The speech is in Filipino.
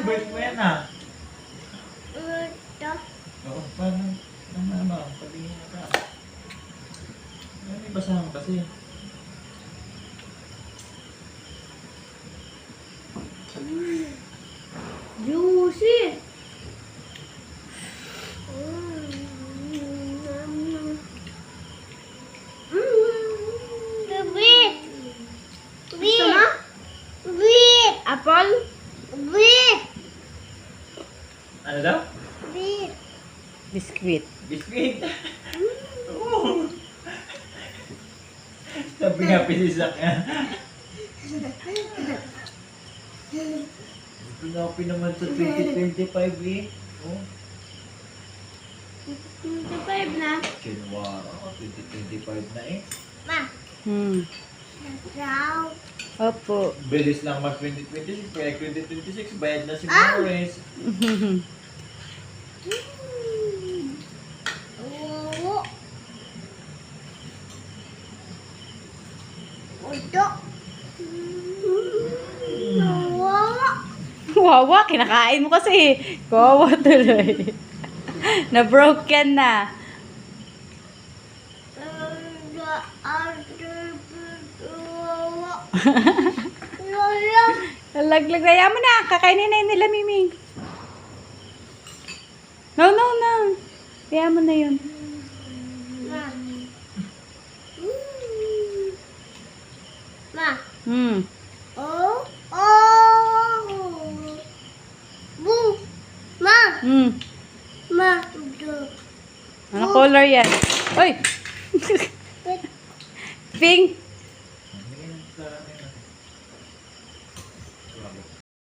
favorite mo yan ah. Ito. Oo, parang, ano, patingin ka. May basahan kasi. Juicy. Sweet. Sweet. Sweet. Apple. Sweet. Ano daw? Sweet. Biscuit. Biscuit. Oo. Sabi nga pisisak niya. Pinapi naman sa 2025 eh. Oh. 25 na. January. 2025 na eh. Ma. Ciao. Opo. Bilis lang mag 2026. Kaya 2026, bayad na si Morris. Oo. Udo. Wawa, kinakain mo kasi. Kawawa tuloy. Na-broken na. Lola. Laglag na. Yaman na. Kakainin na yun nila, Miming. No, no, no. Yaman na yun. Ma. Ma. Hmm. Oh. Oh. Bu. Ma. Hmm. Ma. Ano color yan? Oy! Pink. Ano yun?